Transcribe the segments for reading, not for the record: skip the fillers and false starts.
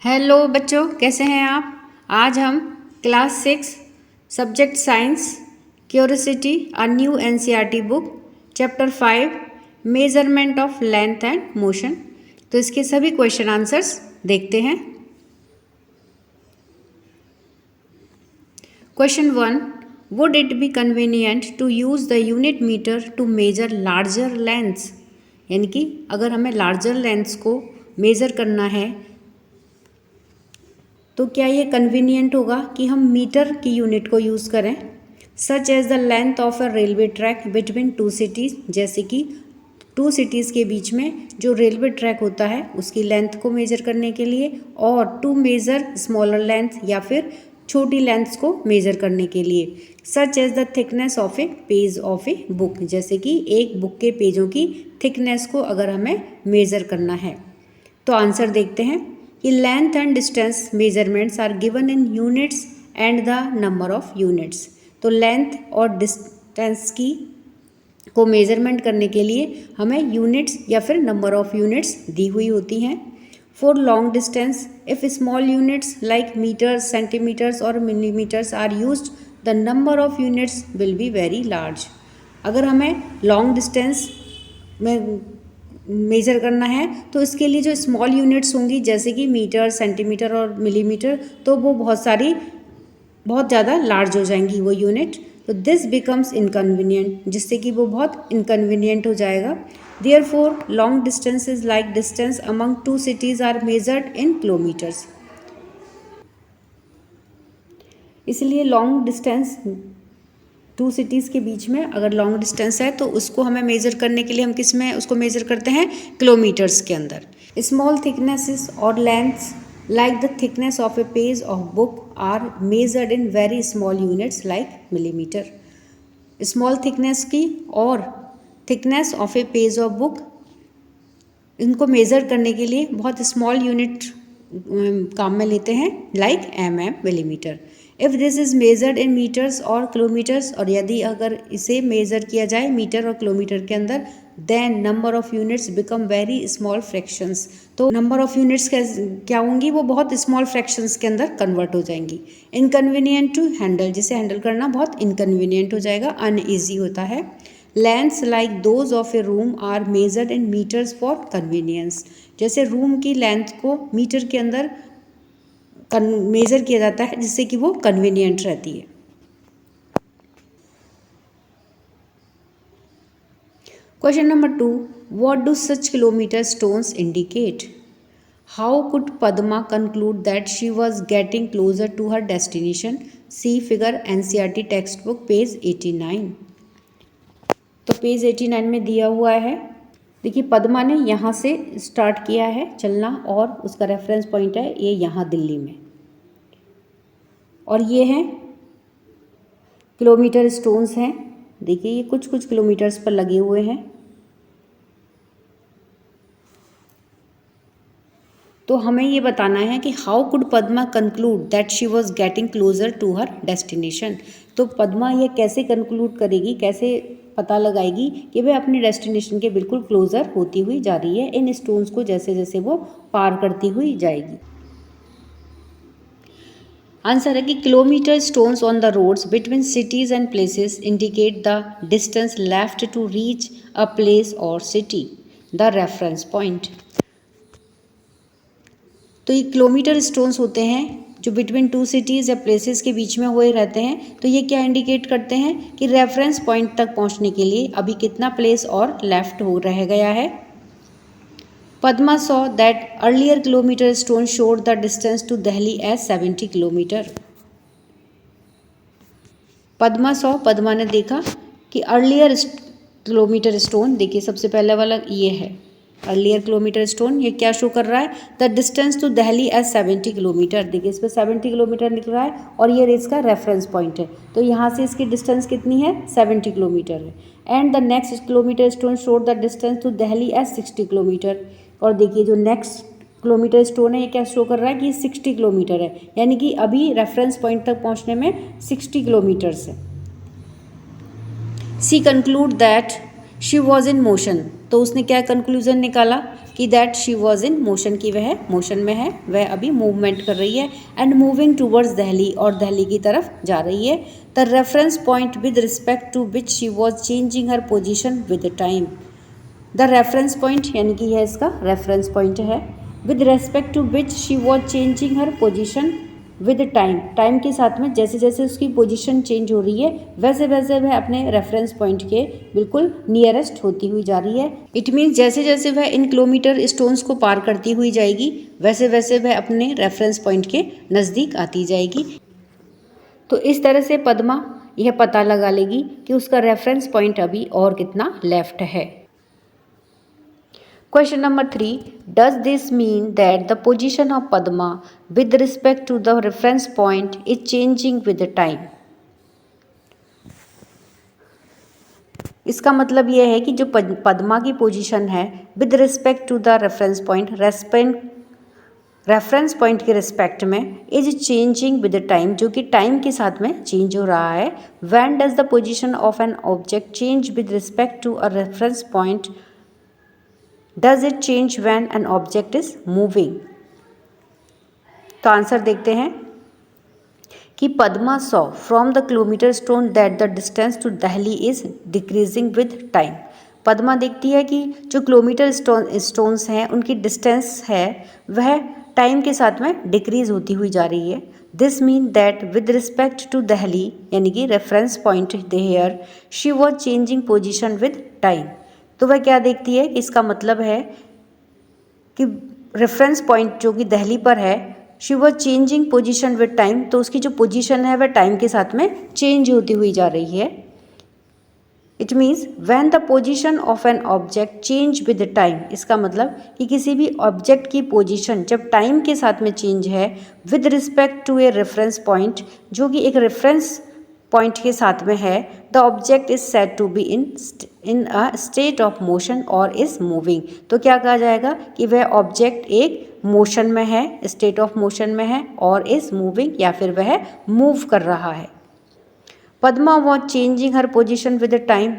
Hello बच्चों, कैसे हैं आप। आज हम class 6 subject science curiosity a new NCERT book chapter 5 measurement of length and motion, तो इसके सभी क्वेश्चन आंसर्स देखते हैं। Question 1, would it be convenient to use the unit metre to measure larger lengths, यानी कि अगर हमें लार्जर लेंथ्स को मेज़र करना है तो क्या ये कन्वीनियंट होगा कि हम मीटर की यूनिट को यूज़ करें। Such as the length of a railway track between two cities, जैसे कि टू सिटीज़ के बीच में जो रेलवे ट्रैक होता है उसकी लेंथ को मेज़र करने के लिए, और टू मेज़र स्मॉलर लेंथ या फिर छोटी लेंथ्स को मेज़र करने के लिए। Such as the thickness of a page of a book, जैसे कि एक बुक के पेजों की थिकनेस को अगर हमें मेज़र करना है। तो आंसर देखते हैं कि length and distance measurements are given in units and the number of units. तो लेंथ और डिस्टेंस की को मेजरमेंट करने के लिए हमें यूनिट्स या फिर नंबर ऑफ यूनिट्स दी हुई होती हैं। For long distance, if small units like metres, centimetres और millimetres are used, the number of units will be very large. अगर हमें लॉन्ग डिस्टेंस में मेज़र करना है तो इसके लिए जो स्मॉल यूनिट्स होंगी जैसे कि मीटर, सेंटीमीटर और मिलीमीटर, तो वो बहुत ज़्यादा लार्ज हो जाएंगी वो यूनिट। तो दिस बिकम्स इनकन्वीनियंट, जिससे कि वो बहुत इनकन्वीनियंट हो जाएगा। Therefore long distances like distance among two cities are measured in kilometres. इसलिए लॉन्ग डिस्टेंस टू सिटीज़ के बीच में अगर लॉन्ग डिस्टेंस है तो उसको हमें मेज़र करने के लिए हम किस में उसको मेज़र करते हैं, किलोमीटर्स के अंदर। स्मॉल थिकनेसेस और lengths like the thickness of a page of book are measured in very small units like millimetre. Small thickness की और thickness of a page of book, इनको मेज़र करने के लिए बहुत स्मॉल यूनिट काम में लेते हैं, like millimetre. If this is measured in metres और किलोमीटर्स, और यदि अगर इसे मेज़र किया जाए मीटर और किलोमीटर के अंदर, then number of units become very small fractions. तो नंबर ऑफ यूनिट्स क्या होंगी, वो बहुत स्मॉल फ्रैक्शंस के अंदर कन्वर्ट हो जाएंगी। इनकन्वीनियंट टू हैंडल, जिसे हैंडल करना बहुत इनकन्वीनियंट हो जाएगा, अनईजी होता है। Lengths like those of a room are measured in metres for convenience, जैसे रूम की लेंथ को मीटर के अंदर मेज़र किया जाता है जिससे कि वो कन्वीनियंट रहती है। Question number 2, what do such kilometre stones indicate. How could Padma conclude that she was getting closer to her destination. See figure NCERT text book page 89। तो पेज 89 में दिया हुआ है, देखिए पद्मा ने यहाँ से स्टार्ट किया है चलना और उसका रेफरेंस पॉइंट है ये यहाँ दिल्ली में, और ये हैं किलोमीटर स्टोन्स हैं। देखिए ये कुछ कुछ किलोमीटर्स पर लगे हुए हैं। तो हमें ये बताना है कि how could Padma conclude that she was getting closer to her destination. तो पद्मा ये कैसे कंक्लूड करेगी, कैसे पता लगाएगी कि वह अपने डेस्टिनेशन के बिल्कुल क्लोजर होती हुई जा रही है इन स्टोन्स को जैसे जैसे वो पार करती हुई जाएगी। आंसर है कि kilometre stones on the roads between cities and places indicate the distance left to reach a place और सिटी, द रेफरेंस पॉइंट। तो ये किलोमीटर स्टोन्स होते हैं जो बिटवीन टू सिटीज़ या प्लेसेस के बीच में हुए रहते हैं। तो ये क्या इंडिकेट करते हैं कि रेफरेंस पॉइंट तक पहुंचने के लिए अभी कितना प्लेस और लेफ्ट हो रह गया है। Padma saw that earlier kilometer stone showed the distance to Delhi as 70 kilometre. Padma ने देखा कि अर्लियर किलोमीटर स्टोन, देखिए सबसे पहले वाला ये है अर्लियर किलोमीटर स्टोन, ये क्या शो कर रहा है, the distance to Delhi as 70 kilometre. देखिए इस पर 70 किलोमीटर निकल रहा है और ये इसका रेफरेंस पॉइंट है, तो यहाँ से इसकी डिस्टेंस कितनी है, 70 किलोमीटर है। And the next kilometre stone showed the distance to Delhi as 60 kilometre. और देखिए जो नेक्स्ट किलोमीटर स्टोन है ये क्या शो कर रहा है कि 60 किलोमीटर है, यानी कि अभी रेफरेंस पॉइंट तक पहुँचने में 60 किलोमीटर्स है। She conclude that she was in motion. तो उसने क्या कंक्लूजन निकाला कि that she was in motion, की वह मोशन में है, वह अभी मूवमेंट कर रही है एंड मूविंग टूवर्ड्स दिल्ली, और दिल्ली की तरफ जा रही है। The reference point with respect to which she was changing her position with time. The reference point यानी कि यह इसका रेफरेंस पॉइंट है, with respect to which she was changing her position with time, time के साथ में जैसे जैसे उसकी पोजीशन चेंज हो रही है वैसे वैसे वह अपने रेफरेंस पॉइंट के बिल्कुल नियरेस्ट होती हुई जा रही है। इट मीन्स जैसे जैसे वह इन किलोमीटर स्टोन्स को पार करती हुई जाएगी वैसे वैसे वह अपने रेफरेंस पॉइंट के नज़दीक आती जाएगी। तो इस तरह से पद्मा यह पता लगा लेगी कि उसका रेफरेंस पॉइंट अभी और कितना लेफ्ट है। Question number 3. Does this mean that the position of Padma with respect to the reference point is changing with the time? इसका मतलब यह है कि जो पद्मा की पोजीशन है with respect to the reference point, reference point के रिस्पेक्ट में is changing with the time, जो कि टाइम के साथ में चेंज हो रहा है। When does the position of an object change with respect to a reference point? Does it change when an object is moving? तो आंसर देखते हैं कि Padma saw from the kilometre stone that the distance to Delhi is decreasing with time. Padma देखती है कि जो kilometre stones हैं उनकी डिस्टेंस है वह टाइम के साथ में डिक्रीज होती हुई जा रही है। This mean that with respect to Delhi यानी कि reference point there she was changing position with time. तो वह क्या देखती है कि इसका मतलब है कि रेफरेंस पॉइंट जो कि दिल्ली पर है she was changing position with time, तो उसकी जो पोजीशन है वह टाइम के साथ में चेंज होती हुई जा रही है। It means when the position of an object change with time, इसका मतलब कि किसी भी ऑब्जेक्ट की पोजीशन जब टाइम के साथ में चेंज है with respect to a reference point, जो कि एक रेफरेंस पॉइंट के साथ में है, the object is said to be in a state of motion और इज मूविंग। तो क्या कहा जाएगा कि वह ऑब्जेक्ट एक मोशन में है, स्टेट ऑफ मोशन में है, और इज मूविंग या फिर वह मूव कर रहा है। Padma was changing her position with time.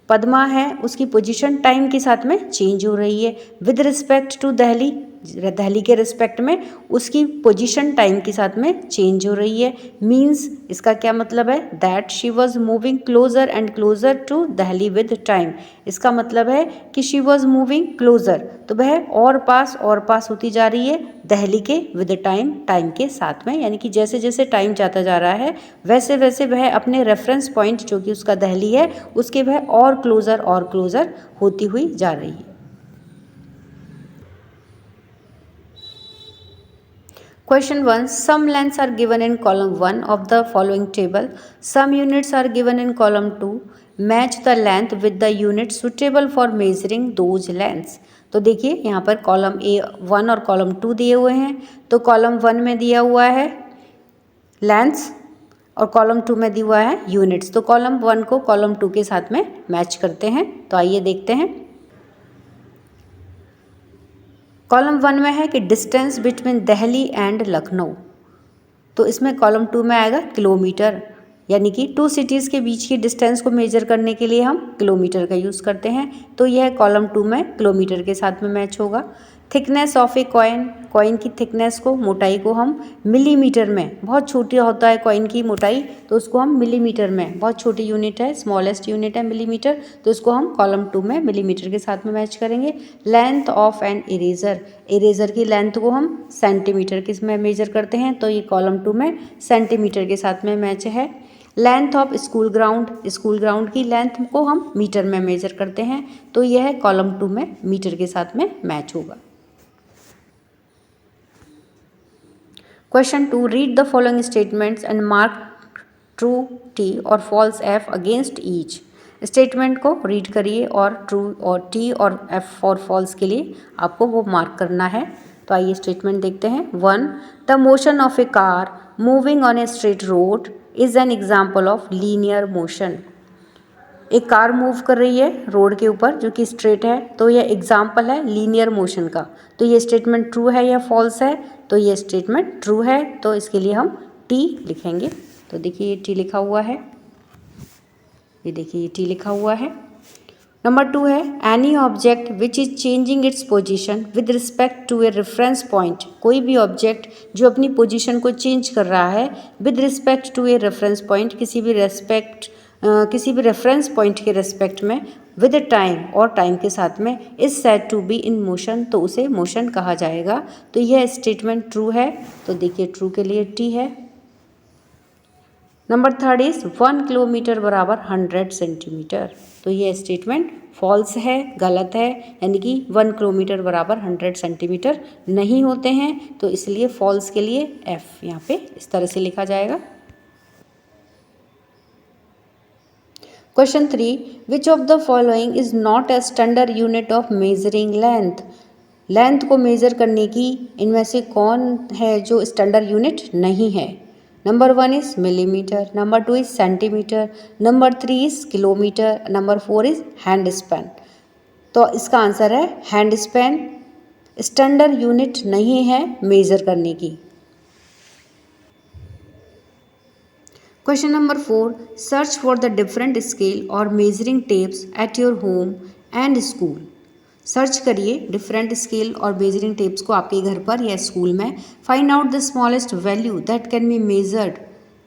Padma है उसकी पोजीशन टाइम के साथ में चेंज हो रही है with respect to Delhi, Delhi के रिस्पेक्ट में उसकी पोजीशन टाइम के साथ में चेंज हो रही है। मींस इसका क्या मतलब है that she was moving closer and closer to Delhi with time. इसका मतलब है कि शी वाज मूविंग क्लोजर, तो वह और पास होती जा रही है दिल्ली के विद टाइम, टाइम के साथ में, यानी कि जैसे जैसे टाइम जाता जा रहा है वैसे वैसे वह अपने रेफरेंस पॉइंट जो कि उसका दिल्ली है उसके वह और क्लोजर होती हुई जा रही है। Question 1. Some lengths are given in column 1 of the following table. Some units are given in column 2. Match the length with the unit suitable for measuring those lengths. तो देखिए यहाँ पर कॉलम A1 और कॉलम 2 दिए हुए हैं। तो column 1 में दिया हुआ है लेंथ्स और कॉलम 2 में दिया हुआ है यूनिट्स। तो कॉलम 1 को कॉलम 2 के साथ में मैच करते हैं। तो आइए देखते हैं। कॉलम 1 में है कि distance between Delhi and Lucknow, तो इसमें कॉलम 2 में आएगा किलोमीटर, यानी कि 2 सिटीज़ के बीच की डिस्टेंस को मेजर करने के लिए हम किलोमीटर का यूज़ करते हैं। तो यह कॉलम 2 में किलोमीटर के साथ में मैच होगा। थिकनेस ऑफ ए कॉइन की थिकनेस को, मोटाई को हम मिलीमीटर में, बहुत छोटा होता है कॉइन की मोटाई तो उसको हम मिलीमीटर में, बहुत छोटी यूनिट है, स्मॉलेस्ट यूनिट है मिलीमीटर, तो इसको हम कॉलम 2 में मिलीमीटर के साथ में मैच करेंगे। लेंथ ऑफ एन इरेज़र की लेंथ को हम सेंटीमीटर के में मेजर करते हैं, तो ये कॉलम 2 में सेंटीमीटर के साथ में मैच है। लेंथ ऑफ स्कूल ग्राउंड की लेंथ को हम मीटर में मेजर करते हैं, तो यह कॉलम 2 में मीटर के साथ में मैच होगा। Question 2. Read the following statements and mark true T और false F against each. Statement को रीड करिए और ट्रू और T और F और false के लिए आपको वो मार्क करना है। तो आइए स्टेटमेंट देखते हैं। 1. The motion of a car moving on a straight road is an example of linear motion. एक कार मूव कर रही है रोड के ऊपर जो कि स्ट्रेट है, तो यह एग्जाम्पल है लीनियर मोशन का। तो ये स्टेटमेंट ट्रू है या फॉल्स है? तो ये स्टेटमेंट ट्रू है, तो इसके लिए हम टी लिखेंगे। तो देखिए ये टी लिखा हुआ है, ये देखिए ये टी लिखा हुआ है। नंबर 2 है any object which is changing its position with respect to a reference point. कोई भी ऑब्जेक्ट जो अपनी पोजीशन को चेंज कर रहा है with respect to a reference point, किसी भी रेफरेंस पॉइंट के रेस्पेक्ट में, विद टाइम और टाइम के साथ में, is said to be in motion, तो उसे मोशन कहा जाएगा। तो यह स्टेटमेंट ट्रू है, तो देखिए ट्रू के लिए टी है। नंबर 3 इज 1 किलोमीटर बराबर 100 सेंटीमीटर। तो ये स्टेटमेंट फॉल्स है, गलत है, यानी कि 1 किलोमीटर बराबर 100 सेंटीमीटर नहीं होते हैं, तो इसलिए फॉल्स के लिए एफ यहाँ पे इस तरह से लिखा जाएगा। Question 3, which of the following is not a standard unit of measuring length. Length को मेजर करने की इनमें से कौन है जो स्टैंडर्ड यूनिट नहीं है। Number 1 is millimetre, number 2 is centimetre, number 3 is kilometre, number 4 is hand span. तो इसका आंसर है हैंड स्पैन स्टैंडर्ड यूनिट नहीं है मेजर करने की। Question number 4, search for the different scale और measuring tapes at your home and school. Search करिए different scale और मेजरिंग टेप्स को आपके घर पर या स्कूल में। Find out the smallest value that can be measured.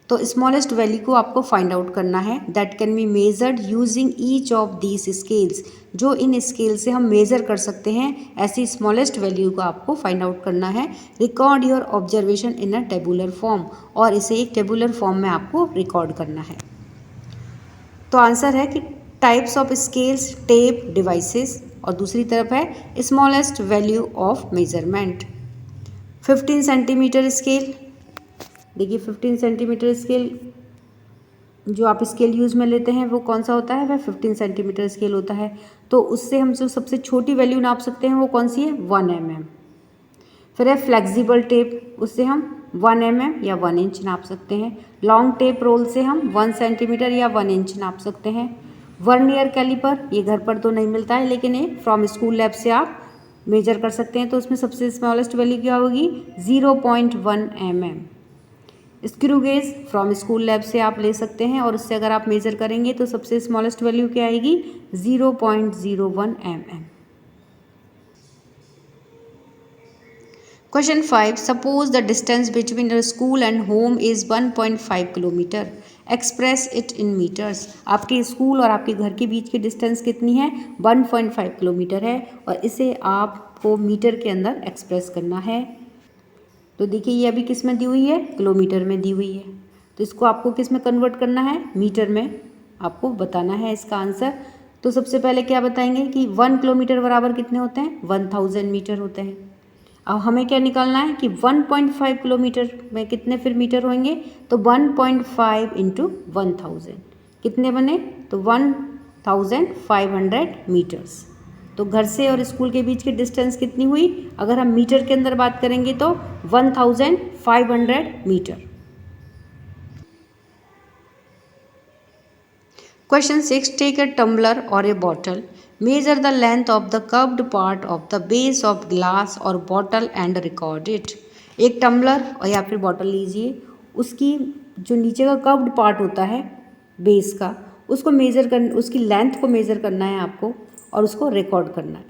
तो स्मॉलेस्ट वैल्यू को आपको फाइंड आउट करना है that can be measured using each of these scales. जो इन स्केल से हम मेजर कर सकते हैं, ऐसी स्मॉलेस्ट वैल्यू को आपको फाइंड आउट करना है। Record your observation in a tabular form, और इसे एक टेबुलर फॉर्म में आपको रिकॉर्ड करना है। तो आंसर है कि types of scales, tape, devices, और दूसरी तरफ है smallest value of measurement. 15 centimetre scale, देखिए 15 सेंटीमीटर स्केल जो आप स्केल यूज़ में लेते हैं वो कौन सा होता है, वह 15 सेंटीमीटर स्केल होता है। तो उससे हम जो सबसे छोटी वैल्यू नाप सकते हैं वो कौन सी है, 1 mm। फिर है फ्लेक्सिबल टेप, उससे हम 1 mm या 1 इंच नाप सकते हैं। लॉन्ग टेप रोल से हम 1 सेंटीमीटर या 1 इंच नाप सकते हैं। वर्नियर कैलिपर, ये घर पर तो नहीं मिलता है, लेकिन ये फ्रॉम स्कूल लैब से आप मेजर कर सकते हैं। तो उसमें सबसे स्मॉलेस्ट वैल्यू क्या होगी, 0.1 mm। Screw gauge from school lab से आप ले सकते हैं, और उससे अगर आप मेजर करेंगे तो सबसे स्मॉलेस्ट वैल्यू क्या आएगी, 0.01 mm। Question 5, suppose the distance between your school and home is 1.5 kilometre, express it in metres. आपके स्कूल और आपके घर के बीच की डिस्टेंस कितनी है, 1.5 किलोमीटर है, और इसे आपको मीटर के अंदर एक्सप्रेस करना है। तो देखिए ये अभी किस में दी हुई है, किलोमीटर में दी हुई है, तो इसको आपको किस में कन्वर्ट करना है, मीटर में आपको बताना है इसका आंसर। तो सबसे पहले क्या बताएंगे कि 1 किलोमीटर बराबर कितने होते हैं, 1000 मीटर होते हैं। अब हमें क्या निकालना है कि 1.5 किलोमीटर में कितने फिर मीटर होंगे, तो 1.5 इंटू 1000 कितने बने, तो 1500 मीटर्स। तो घर से और स्कूल के बीच की डिस्टेंस कितनी हुई, अगर हम मीटर के अंदर बात करेंगे तो 1500 metre. Question 6, take a tumbler or a bottle, measure the length of the curved part of the base of glass or bottle and record it। एक टम्बलर और या फिर बॉटल लीजिए, उसकी जो नीचे का कर्व्ड पार्ट होता है बेस का, उसको मेज़र कर, उसकी लेंथ को मेज़र करना है आपको, और उसको रिकॉर्ड करना है।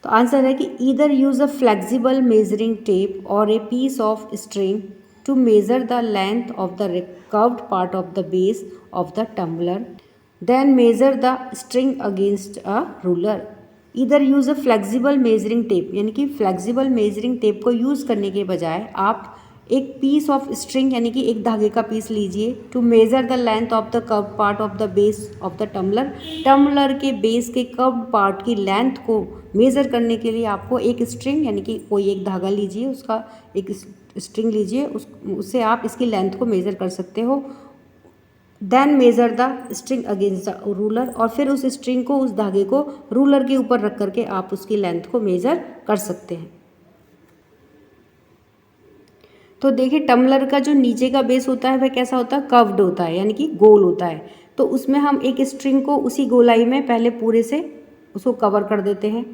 तो आंसर है कि either use a flexible measuring tape or a piece of string to measure the length of the curved part of the base of the tumbler, then measure the string against a ruler। इधर use a flexible measuring tape, यानी कि flexible measuring tape को use करने के बजाय आप एक piece of string यानी कि एक धागे का पीस लीजिए, to measure the length of the curve part of the base of the tumbler. Tumbler के बेस के कर्व पार्ट की लेंथ को मेज़र करने के लिए आपको एक स्ट्रिंग यानी कि कोई एक धागा लीजिए, उसका एक स्ट्रिंग लीजिए, उससे आप इसकी लेंथ को मेज़र कर सकते हो। Then measure the string against the ruler, और फिर उस स्ट्रिंग को, उस धागे को रूलर के ऊपर रख करके आप उसकी लेंथ को मेज़र कर सकते हैं। तो देखिए टम्बलर का जो नीचे का बेस होता है वह कैसा होता है, कर्व्ड होता है, यानी कि गोल होता है। तो उसमें हम एक स्ट्रिंग को उसी गोलाई में पहले पूरे से उसको कवर कर देते हैं,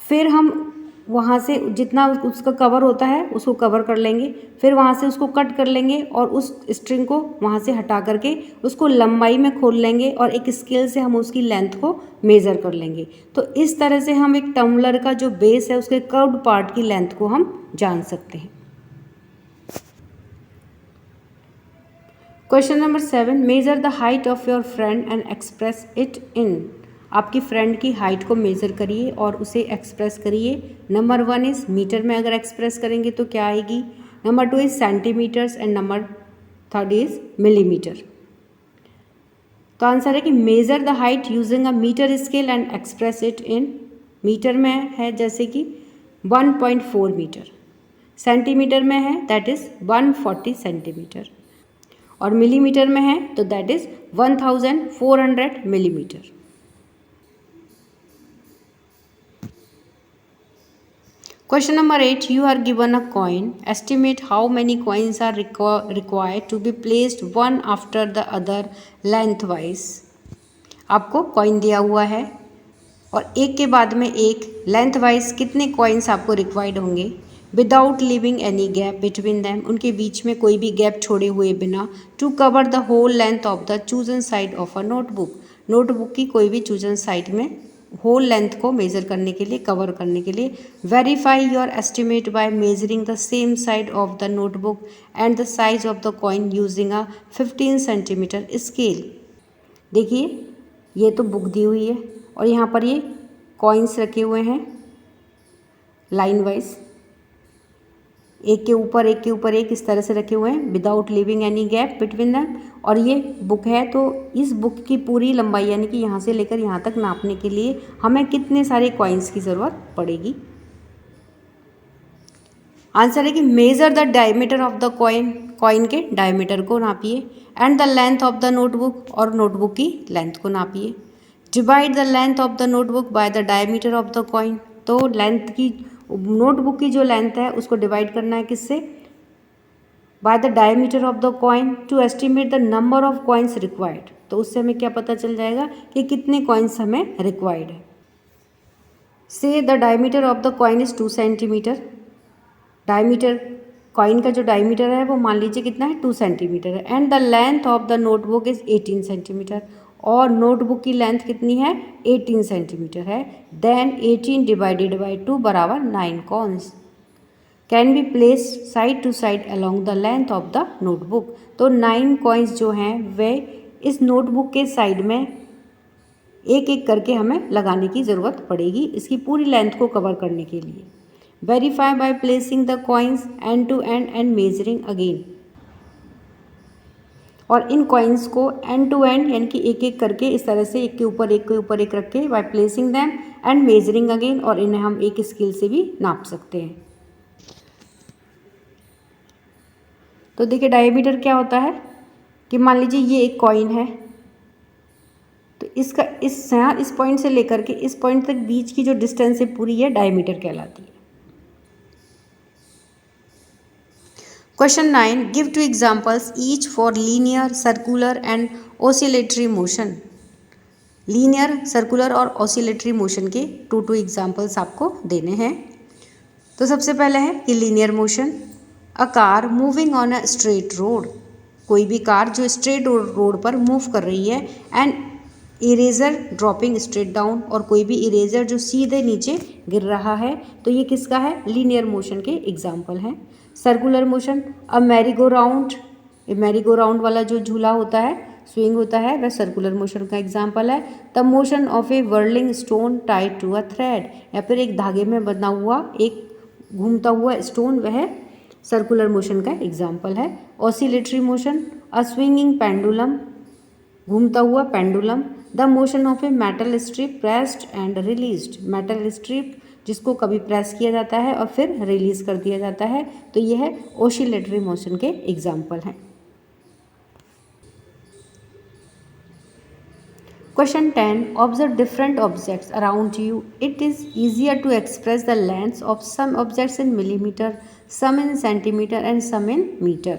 फिर हम वहाँ से जितना उसका कवर होता है उसको कवर कर लेंगे, फिर वहाँ से उसको कट कर लेंगे और उस स्ट्रिंग को वहाँ से हटा करके उसको लंबाई में खोल लेंगे और एक स्केल से हम उसकी लेंथ को मेज़र कर लेंगे। तो इस तरह से हम एक टम्बलर का जो बेस है उसके कर्व्ड पार्ट की लेंथ को हम जान सकते हैं। Question number 7, measure the height of your friend and express it इन। आपकी फ्रेंड की हाइट को मेज़र करिए और उसे एक्सप्रेस करिए। नंबर 1 इज़ मीटर में अगर एक्सप्रेस करेंगे तो क्या आएगी, number 2 is centimetres and number 3 is millimetre. तो आंसर है कि measure the height using a metre scale and express it in. Metre में है जैसे कि 1.4 मीटर, सेंटीमीटर में है दैट इज़ 140 सेंटीमीटर, और मिलीमीटर में है तो that is 1400 millimetre. Question number 8, you are given a coin. Estimate how many coins are required to be placed one after the other lengthwise. आपको कॉइन दिया हुआ है और एक के बाद में एक लेंथ वाइज कितने कॉइन्स आपको रिक्वायर्ड होंगे without leaving any gap between them, उनके बीच में कोई भी गैप छोड़े हुए बिना, to cover the whole length of the chosen side of a notebook. Notebook की कोई भी चूजन साइड में होल लेंथ को मेज़र करने के लिए, कवर करने के लिए। Verify your estimate by measuring the same side of the notebook and the size of the coin using a 15 centimetre scale. देखिए ये तो बुक दी हुई है और यहाँ पर ये कॉइन्स रखे हुए हैं लाइन वाइज, एक के ऊपर एक के ऊपर एक इस तरह से रखे हुए हैं without leaving any gap between them. और ये बुक है तो इस बुक की पूरी लंबाई यानी कि यहाँ से लेकर यहाँ तक नापने के लिए हमें कितने सारे कॉइन्स की ज़रूरत पड़ेगी। आंसर है कि measure the diameter of the coin, coin के डायमीटर को नापिए, and the length of the notebook, और नोटबुक की लेंथ को नापिए। Divide the length of the notebook by the diameter of the coin. तो लेंथ की, नोटबुक की जो लेंथ है उसको डिवाइड करना है किससे, by the diameter of the coin to estimate the number of coins required. तो उससे हमें क्या पता चल जाएगा कि कितने कॉइन्स हमें रिक्वायर्ड है। से the diameter of the coin is 2 centimetre. Diameter, coin का जो डायमीटर है वो मान लीजिए कितना है, 2 सेंटीमीटर है। And the length of the notebook is 18 centimetre, और नोटबुक की लेंथ कितनी है, 18 सेंटीमीटर है। देन 18 डिवाइडेड बाई 2 बराबर 9 coins can be placed side to side along the length of the notebook. तो 9 कॉइन्स जो हैं वे इस नोटबुक के साइड में एक एक करके हमें लगाने की ज़रूरत पड़ेगी इसकी पूरी लेंथ को कवर करने के लिए। Verify by placing the coins end to end measuring again. और इन कॉइन्स को एंड टू एंड यानी कि एक एक करके इस तरह से एक के ऊपर एक के ऊपर एक रख के by placing them and measuring again, और इन्हें हम एक स्केल से भी नाप सकते हैं। तो देखिए डायमीटर क्या होता है कि मान लीजिए ये एक कॉइन है तो इसका इस पॉइंट से लेकर के इस पॉइंट तक बीच की जो डिस्टेंस है पूरी है डायमीटर कहलाती है। Question 9, give 2 examples each for linear, circular and oscillatory motion. Linear, circular और ऑसिलेटरी मोशन के 2 एग्जाम्पल्स आपको देने हैं। तो सबसे पहले है कि linear motion, a car moving on a straight road. कोई भी कार जो स्ट्रेट रोड पर मूव कर रही है। And eraser dropping straight down, और कोई भी इरेजर जो सीधे नीचे गिर रहा है। तो ये किसका है, लीनियर मोशन के एग्जाम्पल हैं। Circular motion, a merry go round, merry go round वाला जो झूला होता है, स्विंग होता है, वह सर्कुलर मोशन का एग्जाम्पल है। The motion of a whirling stone tied to a thread, या फिर एक धागे में बना हुआ एक घूमता हुआ स्टोन, वह सर्कुलर मोशन का एग्जाम्पल है। ऑसिलेटरी मोशन, अ स्विंगिंग पेंडुलम, घूमता हुआ pendulum. The motion of a metal strip pressed and released, metal strip जिसको कभी प्रेस किया जाता है और फिर रिलीज कर दिया जाता है, तो यह है ऑसिलेटरी मोशन के एग्जाम्पल हैं। Question 10, observe different objects around you. It is easier to express the lengths of some objects in millimetre, some in centimetre and some in metre.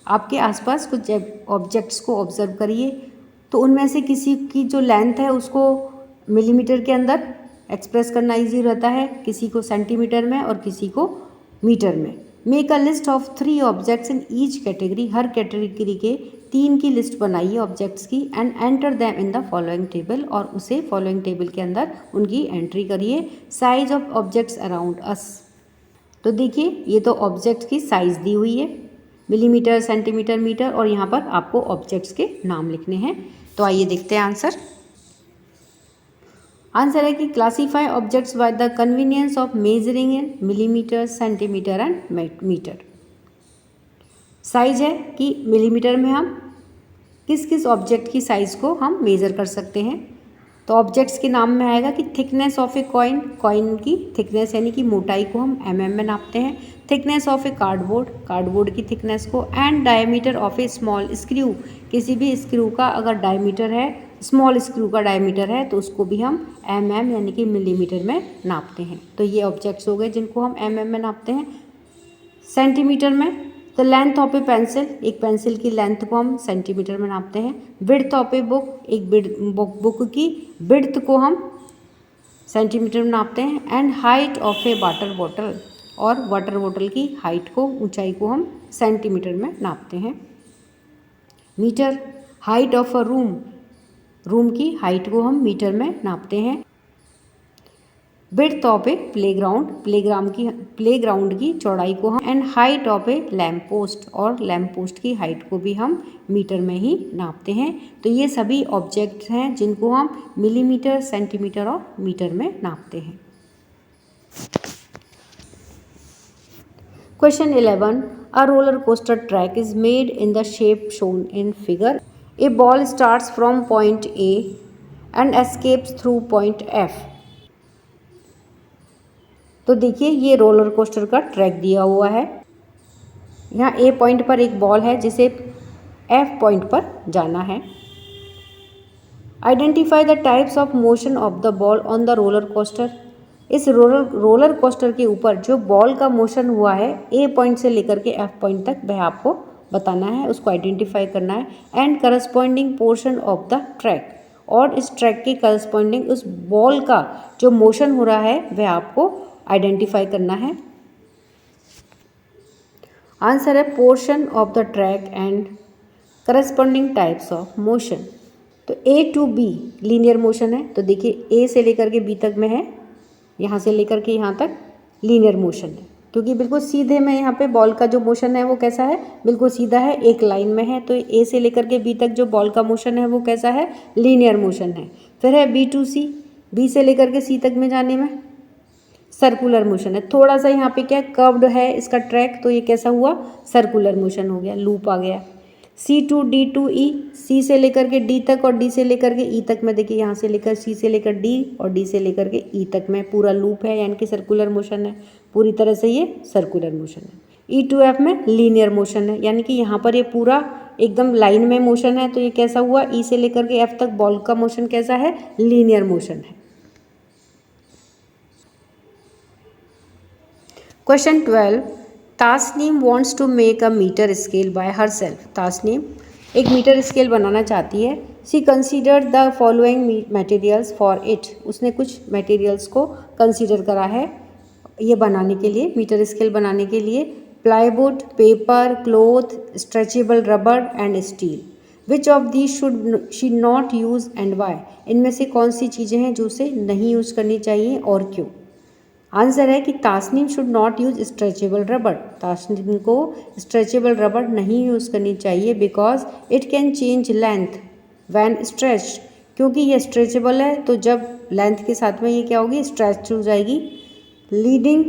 आपके आसपास कुछ ऑब्जेक्ट्स को ऑब्जर्व करिए, तो उनमें से किसी की जो लेंथ है उसको मिलीमीटर के अंदर एक्सप्रेस करना ईजी रहता है, किसी को सेंटीमीटर में और किसी को मीटर में। Make a list of 3 objects in each category, her category के 3 की लिस्ट बनाइए ऑब्जेक्ट्स की, and enter them in the following table, और उसे फॉलोइंग टेबल के अंदर उनकी एंट्री करिए। Size of objects around us, तो देखिए ये तो ऑब्जेक्ट की साइज़ दी हुई है, मिलीमीटर, सेंटीमीटर, मीटर, और यहाँ पर आपको ऑब्जेक्ट्स के नाम लिखने हैं। तो आइए देखते हैं आंसर। आंसर है कि classify objects by the convenience of measuring in millimetre, centimetre and metre. Size है कि मिलीमीटर में हम किस किस ऑब्जेक्ट की साइज़ को हम मेज़र कर सकते हैं। तो ऑब्जेक्ट्स के नाम में आएगा कि thickness of a coin, coin की थिकनेस यानी कि मोटाई को हम mm में नापते हैं। Thickness of A cardboard, cardboard की थिकनेस को। And diameter of A small screw, किसी भी स्क्रू का अगर डायमीटर है, स्मॉल स्क्रू का डायमीटर है, तो उसको भी हम mm यानी कि मिलीमीटर में नापते हैं। तो ये ऑब्जेक्ट्स हो गए जिनको हम mm में नापते हैं। सेंटीमीटर में the length of a pencil, एक पेंसिल की लेंथ को हम सेंटीमीटर में नापते हैं। विड्थ ऑफ ए बुक, एक बुक की विड्थ को हम सेंटीमीटर में नापते हैं। And height of a water bottle, और वाटर बॉटल की हाइट को, ऊंचाई को हम सेंटीमीटर में नापते हैं। Metre, height of a room, room की हाइट को हम मीटर में नापते हैं। विड्थ ऑफ ए प्लेग्राउंड की चौड़ाई को हम, and height of A lamp post, और लैम्प पोस्ट की हाइट को भी हम मीटर में ही नापते हैं। तो ये सभी ऑब्जेक्ट्स हैं जिनको हम मिलीमीटर, सेंटीमीटर और मीटर में नापते हैं। Question 11, a roller coaster track is made in the shape shown in figure. A ball starts from point A and escapes through point F. तो देखिए ये रोलर कोस्टर का ट्रैक दिया हुआ है। यहाँ ए पॉइंट पर एक बॉल है जिसे एफ पॉइंट पर जाना है। Identify the types of motion of the ball on the roller coaster. इस रोलर कोस्टर के ऊपर जो बॉल का मोशन हुआ है ए पॉइंट से लेकर के एफ पॉइंट तक, वह आपको बताना है, उसको आइडेंटिफाई करना है। And corresponding portion of the track, और इस ट्रैक के करस्पॉन्डिंग उस बॉल का जो मोशन हो रहा है वह आपको आइडेंटिफाई करना है। आंसर है portion of the track and corresponding types of motion. तो ए टू बी लीनियर मोशन है, तो देखिए ए से लेकर के बी तक में है, यहाँ से लेकर के यहाँ तक लीनियर मोशन है, क्योंकि बिल्कुल सीधे में यहाँ पे बॉल का जो मोशन है वो कैसा है, बिल्कुल सीधा है, एक लाइन में है। तो ए से लेकर के बी तक जो बॉल का मोशन है वो कैसा है, लीनियर मोशन है। फिर है बी टू सी, बी से लेकर के सी तक में जाने में सर्कुलर मोशन है। थोड़ा सा यहाँ पे क्या कर्व्ड है इसका ट्रैक, तो ये कैसा हुआ, सर्कुलर मोशन हो गया, लूप आ गया। सी टू डी टू ई, सी से लेकर के डी तक और डी से लेकर के ई तक में, देखिए यहाँ से लेकर सी से लेकर डी और डी से लेकर के ई तक में पूरा लूप है, यानी कि सर्कुलर मोशन है, पूरी तरह से ये सर्कुलर मोशन है। ई टू एफ में लीनियर मोशन है, यानी कि यहाँ पर ये पूरा एकदम लाइन में मोशन है, तो ये कैसा हुआ, ई से लेकर के एफ तक बॉल का मोशन कैसा है, लीनियर मोशन है। Question 12, Tasneem wants to make a metre scale by herself. Tasneem एक मीटर स्केल बनाना चाहती है। She consider the following materials for it. उसने कुछ मटेरियल्स को कंसीडर करा है ये बनाने के लिए, मीटर स्केल बनाने के लिए। Plywood, paper, cloth, stretchable rubber and steel. Which of these should she not use and why. इनमें से कौन सी चीज़ें हैं जो उसे नहीं यूज़ करनी चाहिए और क्यों। आंसर है कि Tasneem should not use stretchable rubber. Tasneem को स्ट्रेचेबल रबर नहीं यूज़ करनी चाहिए, because it can change length when stretch. क्योंकि ये स्ट्रेचेबल है, तो जब लेंथ के साथ में ये क्या होगी, स्ट्रेच हो जाएगी, लीडिंग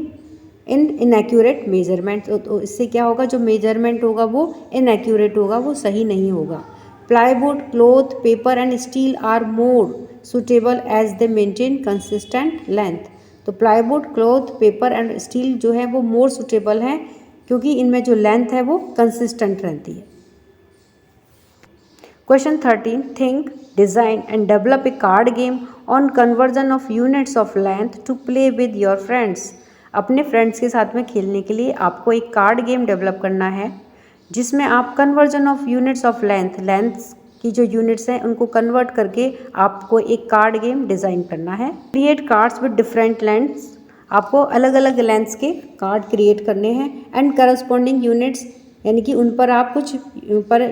इन इनएक्यूरेट मेजरमेंट। तो इससे क्या होगा, जो मेजरमेंट होगा वो इनएक्यूरेट होगा, वो सही नहीं होगा। Plywood, cloth, paper and steel are more suitable as they maintain consistent length. तो plywood, cloth, paper and steel जो है वो मोर सुटेबल हैं, क्योंकि इनमें जो लेंथ है वो कंसिस्टेंट रहती है। Question 13, think, design and develop a card game on conversion of units of length to play with your friends. अपने फ्रेंड्स के साथ में खेलने के लिए आपको एक कार्ड गेम डेवलप करना है, जिसमें आप conversion of units of length, length की जो यूनिट्स हैं उनको कन्वर्ट करके आपको एक कार्ड गेम डिज़ाइन करना है। Create cards with different lengths, आपको अलग अलग लेंथ्स के कार्ड क्रिएट करने हैं। एंड करस्पॉन्डिंग यूनिट्स, यानी कि उन पर आप कुछ पर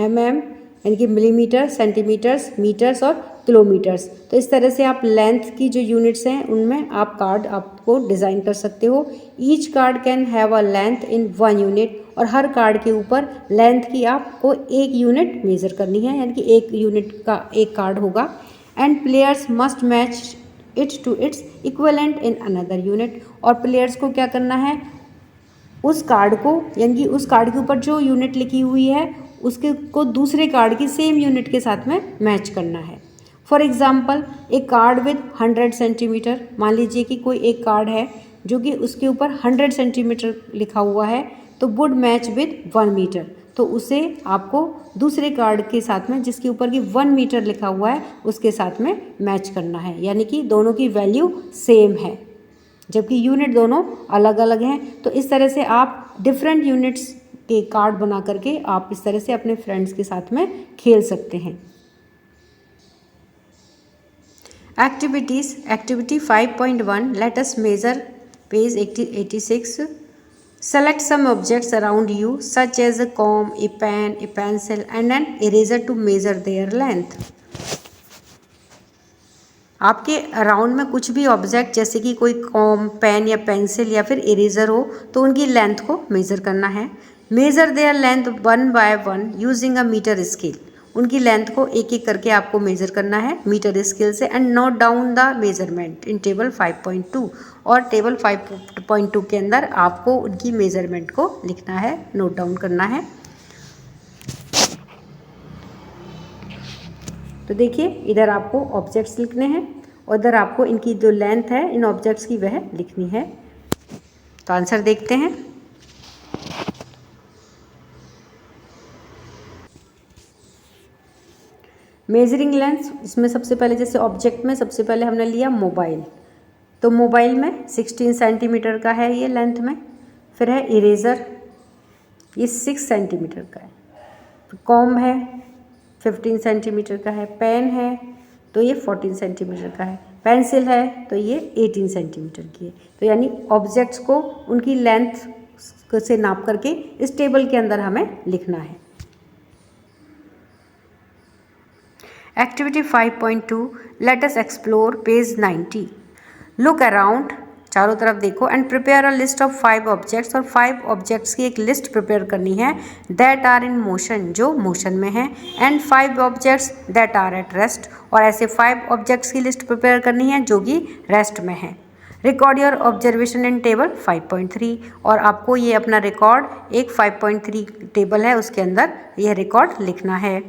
mm यानी कि मिलीमीटर, सेंटीमीटर्स, मीटर्स और किलोमीटर्स, तो इस तरह से आप लेंथ की जो यूनिट्स हैं उनमें आप कार्ड आपको डिज़ाइन कर सकते हो। Each card can have a length in 1 unit, और हर कार्ड के ऊपर लेंथ की आपको 1 यूनिट मेज़र करनी है, यानी कि 1 यूनिट का एक कार्ड होगा। And players must match it to its equivalent in another unit, और प्लेयर्स को क्या करना है, उस कार्ड को, यानी कि उस कार्ड के ऊपर जो यूनिट लिखी हुई है उसके को दूसरे कार्ड की सेम यूनिट के साथ में मैच करना है। फॉर एग्जाम्पल, एक कार्ड विद 100 सेंटीमीटर, मान लीजिए कि कोई एक कार्ड है जो कि उसके ऊपर 100 सेंटीमीटर लिखा हुआ है, तो वुड मैच विद 1 मीटर, तो उसे आपको दूसरे कार्ड के साथ में जिसके ऊपर की 1 मीटर लिखा हुआ है उसके साथ में मैच करना है, यानी कि दोनों की वैल्यू सेम है जबकि यूनिट दोनों अलग अलग हैं। तो इस तरह से आप डिफरेंट यूनिट्स के कार्ड बना करके आप इस तरह से अपने फ्रेंड्स के साथ में खेल सकते हैं। Activities, activity 5.1, let us measure, page 86। Select some objects around you such as a comb, a pen, a pencil and an eraser to measure their length. आपके अराउंड में कुछ भी ऑब्जेक्ट जैसे कि कोई कॉम, पेन या पेंसिल या फिर इरेजर हो तो उनकी लेंथ को मेज़र करना है। Measure their length 1 by 1 using a metre scale, उनकी लेंथ को एक एक करके आपको मेज़र करना है मीटर स्केल से। And note down the measurement in table 5.2, और टेबल 5.2 के अंदर आपको उनकी मेज़रमेंट को लिखना है, नोट डाउन करना है। तो देखिए इधर आपको ऑब्जेक्ट्स लिखने हैं और इधर आपको इनकी जो लेंथ है इन ऑब्जेक्ट्स की वह लिखनी है। तो आंसर देखते हैं। मेजरिंग लेंथ, इसमें सबसे पहले जैसे ऑब्जेक्ट में सबसे पहले हमने लिया मोबाइल, तो मोबाइल में 16 सेंटीमीटर का है ये लेंथ में। फिर है इरेज़र, ये 6 सेंटीमीटर का है। कॉम है 15 सेंटीमीटर का है। पेन है तो ये 14 सेंटीमीटर का है। पेंसिल है तो ये 18 सेंटीमीटर की है। तो यानी ऑब्जेक्ट्स को उनकी लेंथ से नाप करके इस टेबल के अंदर हमें लिखना है। Activity 5.2, let us explore, page 90। Look around, चारों तरफ देखो, and prepare a list of 5 objects, और 5 ऑब्जेक्ट्स की एक लिस्ट प्रिपेयर करनी है दैट आर इन मोशन, जो मोशन में है, and 5 objects that are at rest, और ऐसे 5 ऑब्जेक्ट्स की लिस्ट प्रिपेयर करनी है जो कि रेस्ट में है। Record your observation in table 5.3, और आपको ये अपना रिकॉर्ड एक 5.3 टेबल है उसके अंदर यह रिकॉर्ड लिखना है।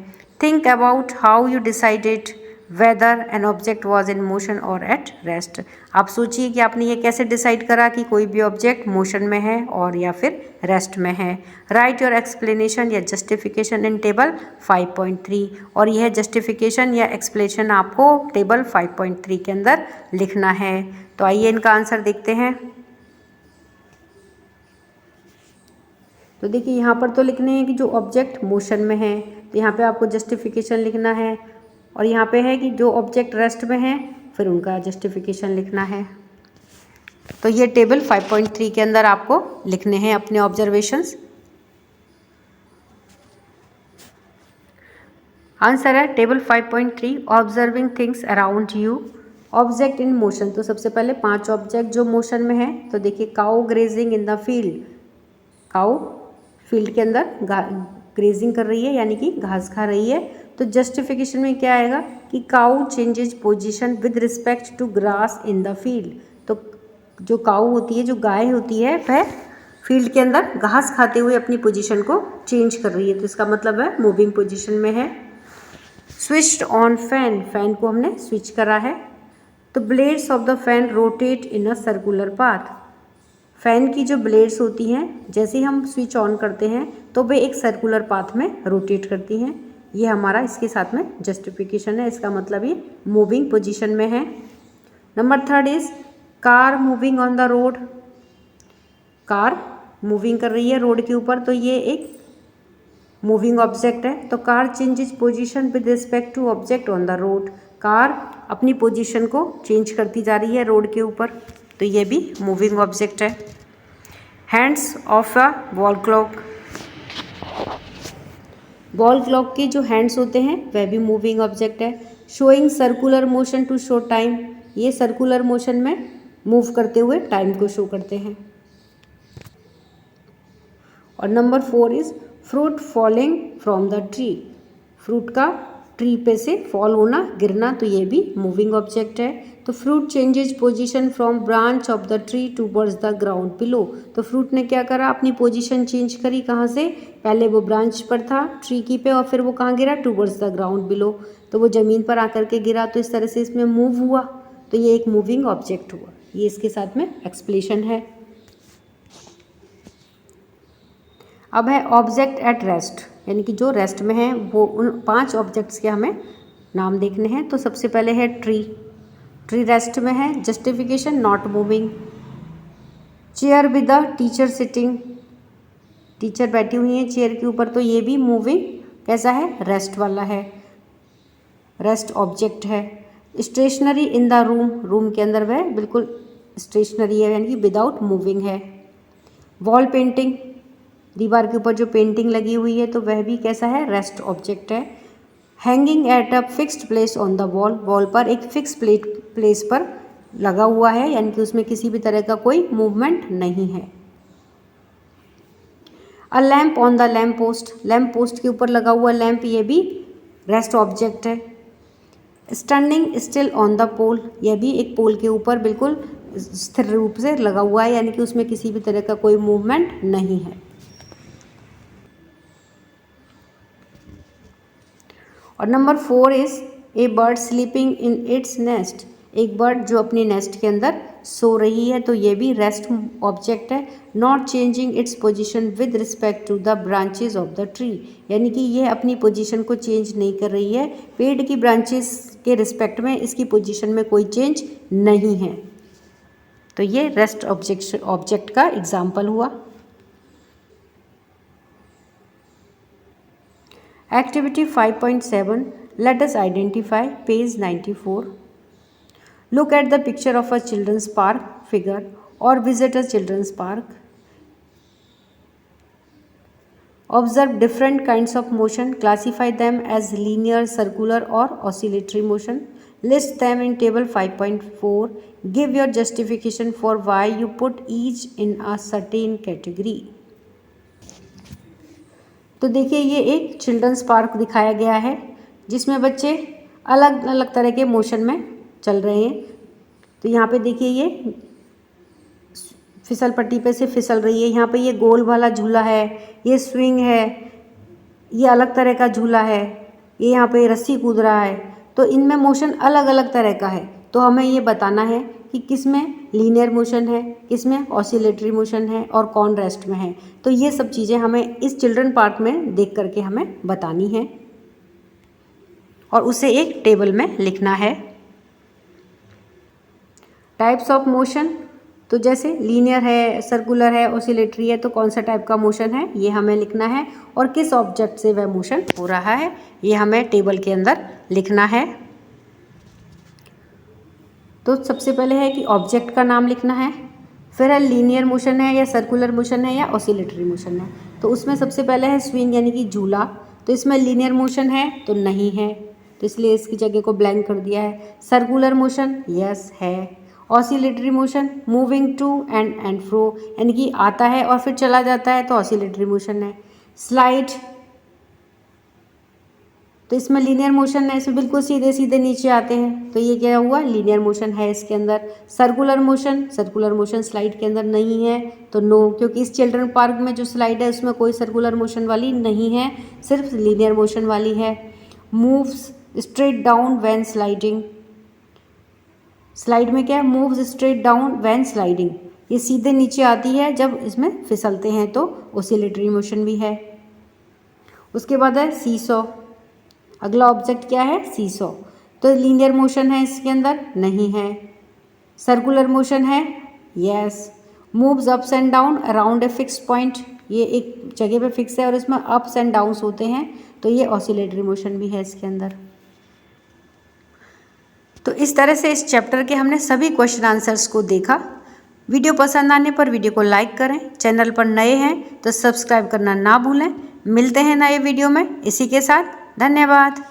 Think about how you decided weather an object was in motion और एट रेस्ट। आप सोचिए कि आपने ये कैसे डिसाइड करा कि कोई भी ऑब्जेक्ट मोशन में है और या फिर रेस्ट में है। राइट योर एक्सप्लेनेशन या जस्टिफिकेशन इन टेबल 5.3, और यह जस्टिफिकेशन या एक्सप्लेनेशन आपको टेबल 5.3 के अंदर लिखना है। तो आइए इनका आंसर देखते हैं। तो देखिए यहाँ पर तो लिखने हैं कि जो ऑब्जेक्ट मोशन में है, तो यहाँ पे आपको जस्टिफिकेशन लिखना है, और यहाँ पे है कि जो ऑब्जेक्ट रेस्ट में है फिर उनका जस्टिफिकेशन लिखना है। तो ये टेबल 5.3 के अंदर आपको लिखने हैं अपने ऑब्जर्वेशंस। आंसर है table 5.3, observing things around you, object in motion. तो सबसे पहले 5 ऑब्जेक्ट जो मोशन में है, तो देखिए cow grazing in the field, cow field के अंदर ग्रेजिंग कर रही है यानी कि घास खा रही है। तो जस्टिफिकेशन में क्या आएगा कि cow changes position with respect to grass in the field. तो जो काउ होती है, जो गाय होती है, वह फील्ड के अंदर घास खाते हुए अपनी पोजीशन को चेंज कर रही है, तो इसका मतलब है मूविंग पोजीशन में है। स्विच्ड ऑन फैन, फैन को हमने स्विच करा है। तो blades of the fan rotate in a circular path, fan की जो ब्लेड्स होती हैं जैसे ही हम स्विच ऑन करते हैं तो वे एक सर्कुलर पाथ में रोटेट करती हैं। ये हमारा इसके साथ में जस्टिफिकेशन है, इसका मतलब ये मूविंग पोजीशन में है। Number 3 is car moving on the road, car moving कर रही है रोड के ऊपर, तो ये एक मूविंग ऑब्जेक्ट है। तो car changes position with respect to object on the road, car अपनी पोजीशन को चेंज करती जा रही है रोड के ऊपर, तो ये भी मूविंग ऑब्जेक्ट है। Hands of a wall clock, wall clock के जो हैंड्स होते हैं वह भी मूविंग ऑब्जेक्ट है। Showing circular motion to show time, ये सर्कुलर मोशन में मूव करते हुए टाइम को शो करते हैं। और number 4 is fruit falling from the tree, fruit का ट्री पे से फॉल होना, गिरना, तो ये भी मूविंग ऑब्जेक्ट है। तो fruit changes position from branch of the tree towards the ground below, तो फ्रूट ने क्या करा, अपनी पोजीशन चेंज करी, कहाँ से, पहले वो ब्रांच पर था ट्री की पे और फिर वो कहाँ गिरा, टूवर्ड्स द ग्राउंड बिलो, तो वो ज़मीन पर आकर के गिरा, तो इस तरह से इसमें मूव हुआ, तो ये एक मूविंग ऑब्जेक्ट हुआ। ये इसके साथ में एक्सप्लेनेशन है। अब है ऑब्जेक्ट एट रेस्ट, यानी कि जो रेस्ट में है वो उन 5 ऑब्जेक्ट्स के हमें नाम देखने हैं। तो सबसे पहले है ट्री, ट्री रेस्ट में है। Justification not moving. Chair with the teacher sitting, teacher बैठी हुई हैं चेयर के ऊपर, तो ये भी मूविंग कैसा है, रेस्ट वाला है, रेस्ट ऑब्जेक्ट है। Stationary in the room, room के अंदर वह बिल्कुल स्टेशनरी है, यानी कि विदाउट मूविंग है। वॉल पेंटिंग, दीवार के ऊपर जो पेंटिंग लगी हुई है तो वह भी कैसा है, रेस्ट ऑब्जेक्ट है। Hanging at a fixed place on the wall, wall पर एक फिक्स प्लेस पर लगा हुआ है, यानी कि उसमें किसी भी तरह का कोई मूवमेंट नहीं है। अ lamp on the lamp post, lamp post के ऊपर लगा हुआ लैम्प, ये भी रेस्ट ऑब्जेक्ट है। स्टैंडिंग स्टिल ऑन द पोल, यह भी एक पोल के ऊपर बिल्कुल स्थिर रूप से लगा हुआ है, यानी कि उसमें किसी भी तरह का कोई मूवमेंट नहीं है। और number 4 is a bird sleeping in its nest, एक बर्ड जो अपने नेस्ट के अंदर सो रही है, तो ये भी रेस्ट ऑब्जेक्ट है। Not changing its position with respect to the branches of the tree, यानी कि यह अपनी पोजीशन को चेंज नहीं कर रही है, पेड़ की ब्रांचेस के रिस्पेक्ट में इसकी पोजीशन में कोई चेंज नहीं है, तो ये रेस्ट ऑब्जेक्ट का एग्जाम्पल हुआ। Activity 5.7, let us identify, page 94. Look at the picture of a children's park figure or visit a children's park. Observe different kinds of motion, classify them as linear, circular or oscillatory motion. List them in table 5.4. Give your justification for why you put each in a certain category. तो देखिए ये एक children's park दिखाया गया है जिसमें बच्चे अलग अलग तरह के मोशन में चल रहे हैं। तो यहाँ पे देखिए ये फिसल पट्टी पे से फिसल रही है, यहाँ पे ये गोल वाला झूला है, ये स्विंग है, ये अलग तरह का झूला है, ये यहाँ पे रस्सी कूद रहा है, तो इनमें मोशन अलग अलग तरह का है। तो हमें ये बताना है कि किस में लीनियर मोशन है, किस में ऑसिलेटरी मोशन है और कौन रेस्ट में है। तो ये सब चीज़ें हमें इस चिल्ड्रन पार्क में देख करके हमें बतानी है और उसे एक टेबल में लिखना है। टाइप्स ऑफ मोशन, तो जैसे लीनियर है, सर्कुलर है, ऑसिलेटरी है, तो कौन सा टाइप का मोशन है ये हमें लिखना है और किस ऑब्जेक्ट से वह मोशन हो रहा है ये हमें टेबल के अंदर लिखना है। तो सबसे पहले है कि ऑब्जेक्ट का नाम लिखना है, फिर है लीनियर मोशन है या सर्कुलर मोशन है या ऑसिलेटरी मोशन है। तो उसमें सबसे पहले है स्विंग यानी कि झूला, तो इसमें लीनियर मोशन है तो नहीं है, तो इसलिए इसकी जगह को ब्लैंक कर दिया है। सर्कुलर मोशन यस है। Oscillatory motion moving to and fro, यानी कि आता है और फिर चला जाता है तो ऑसिलेटरी मोशन है। स्लाइड, तो इसमें लीनियर मोशन है, इसमें बिल्कुल सीधे सीधे नीचे आते हैं, तो ये क्या हुआ, लीनियर मोशन है इसके अंदर। सर्कुलर मोशन स्लाइड के अंदर नहीं है तो नो, क्योंकि इस चिल्ड्रन पार्क में जो स्लाइड है उसमें कोई सर्कुलर मोशन वाली नहीं है, सिर्फ लीनियर मोशन वाली है। Moves straight down when sliding, slide में क्या है, moves straight down when sliding, ये सीधे नीचे आती है जब इसमें फिसलते हैं, तो ऑसिलेटरी मोशन भी है। उसके बाद है सीसॉ, अगला ऑब्जेक्ट क्या है, सीसॉ, तो लीनियर मोशन है इसके अंदर नहीं है। सर्कुलर मोशन है yes. Moves ups and down around a fix point, ये एक जगह पे फिक्स है और इसमें अप्स एंड डाउन्स होते हैं, तो ये ऑसिलेटरी मोशन भी है इसके अंदर। तो इस तरह से इस चैप्टर के हमने सभी क्वेश्चन आंसर्स को देखा। वीडियो पसंद आने पर वीडियो को लाइक करें, चैनल पर नए हैं तो सब्सक्राइब करना ना भूलें। मिलते हैं नए वीडियो में। इसी के साथ धन्यवाद।